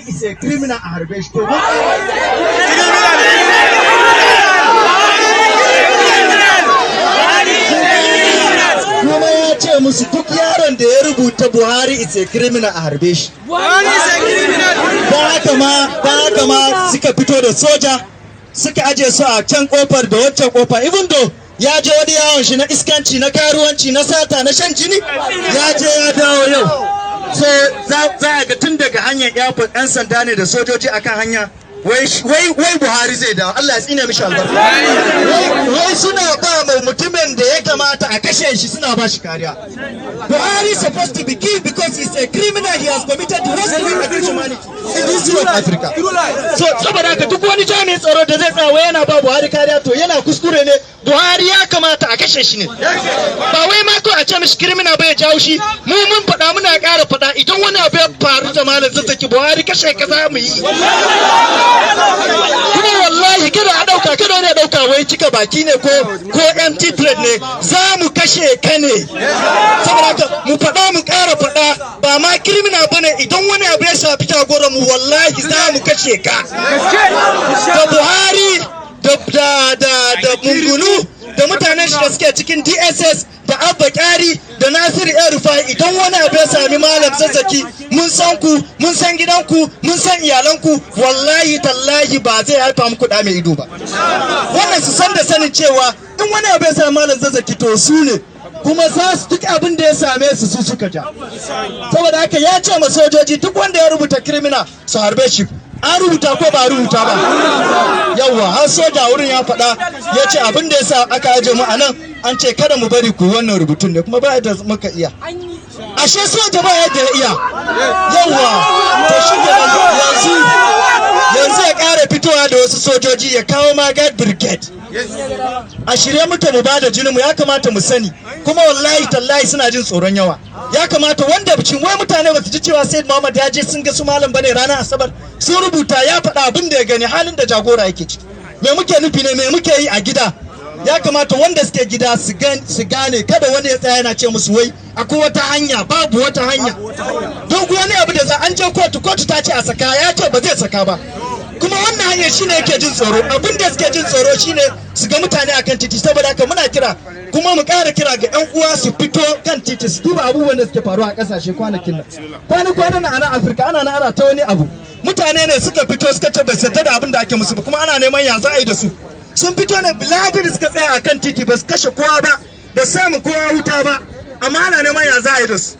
is a criminal a harbe shi to kuma ya ce musu duk yaron da ya rubuta Buhari is a criminal a harbe shi. Ba haka ma suka fito da soja suka aje su a can kofar da waccan kofa, even though ya je wani yawon shi na iskanci na karuwanci na sata na shan jini ya je ya dawo yau. So za a ga tun daga hanyar airport 'yan sanda ne da sojoji akan hanya wai Buhari zai dawo. Allah ya tsine mishi albarka. Wai suna ba mai mutumin da ya kamata a kashe shi suna ba shi kariya. Buhari is supposed to be killed because he's a criminal. He has committed the worst crime against humanity in the history of Africa. So saboda haka duk wani jami'in tsaro da zai tsawo yana ba Buhari kariya to yana kuskure ne. Buhari ya kamata a kashe shi ne. Ba wai ma ko a ce mishi criminal bai jawo shi. Mu mun faɗa muna ƙara faɗa idan wani abu ya faru da malam Zazzaky Buhari kashe ka za mu yi. Kuma wallahi kada wani ya dauka wai cika baki ne ko empty plate ne, za mu kashe ka ne. Saboda haka mu faɗa mu ƙara faɗa ba ma criminal bane, idan wani abu ya shafi jagoran mu wallahi za mu kashe ka. Da Buhari da Mungunu da mutanen shi da suke cikin DSS da Abba Kyari da Nasiru Rufai, idan wani abu ya sami malam Zazzaky mun san ku, mun san gidanku, mun san iyalanku, wallahi tallahi ba zai haifa muku da mai ido ba. Wannan su san da sanin cewa in wani abu ya sami malam Zazzaky to su ne kuma za su duk abin da ya same su suka ja. Saboda haka ya ce ma sojoji duk wanda ya rubuta criminal su harbe shi. An rubuta ko ba rubuta ba? Yawwa har soja wurin ya faɗa ya ce abin da ya sa aka aje mu a nan an ce kada mu bari ku wannan rubutun ne kuma ba yadda muka iya. Ashe soja ba yadda ya iya. Yawwa to shi yanzu ya ƙara fitowa da wasu sojoji ya kawo ma guard brigade. A shirye muke mu bada jinin mu, ya kamata mu sani kuma wallahi tallahi suna jin tsoron yawa. Ya kamata wanda bicin wai mutane ba su ji cewa Said Muhammad ya je sun ga su malam bane ranar Asabar sun rubuta ya faɗa abin da ya gani halin da jagora yake ciki. Me muke nufi ne, me muke yi a gida? Ya kamata wanda suke gida su gane kada wani ya tsaya yana ce musu wai akwai wata hanya, babu wata hanya. Duk wani abu da za an je kotu ta ce a saka, ya ce ba zai saka ba. Kuma wannan hanyar shine yake jin tsoro, abin da suke jin tsoro shine su ga mutane akan titi. Saboda haka muna kira kuma mu ƙara kira ga 'yan uwa su fito kan titi su duba abubuwan da suke faruwa a ƙasashe kwanakin nan. Kwanan nan a Afirka ana ta wani abu, mutane ne suka fito suka ce bai sadda da abin da ake musu ba, kuma ana neman ya za a yi da su. Sun fito ne biladin suka tsaya akan titi ba su kashe kowa ba, da samu kowa wuta ba, amma ana neman ya za a yi da su.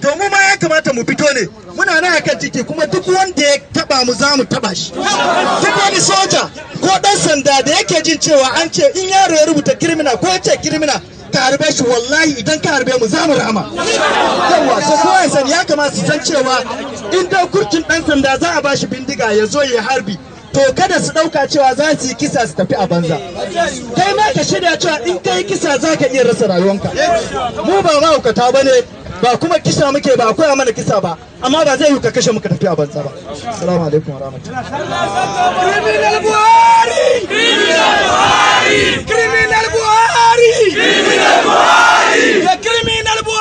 To mu ma ya kamata mu fito ne, muna nan akan titi kuma duk wanda ya taba mu za mu taba shi. Duk wani soja ko dan sanda da yake jin cewa an ce in yaro ya rubuta criminal ko ya ce criminal ka harbe shi, wallahi idan ka harbe mu za mu rama. Yawa so kowa ya sani, ya kamata su san cewa in dai kurcin dan sanda za a bashi bindiga ya zo ya harbi, to kada su dauka cewa za su yi kisa su tafi a banza. Kai ma ka shirya cewa in kai kisa za ka iya rasa rayuwanka. Mu ba mahaukata ba ne, ba kuma kisa muke ba, akwai mana kisa ba, amma ba zai yi ka kashe muka tafi a banza ba. Assalamu alaikum wa rahmatullahi. Criminal Buhari! Criminal Buhari! Criminal Buhari! Criminal Buhari! The criminal Buhari!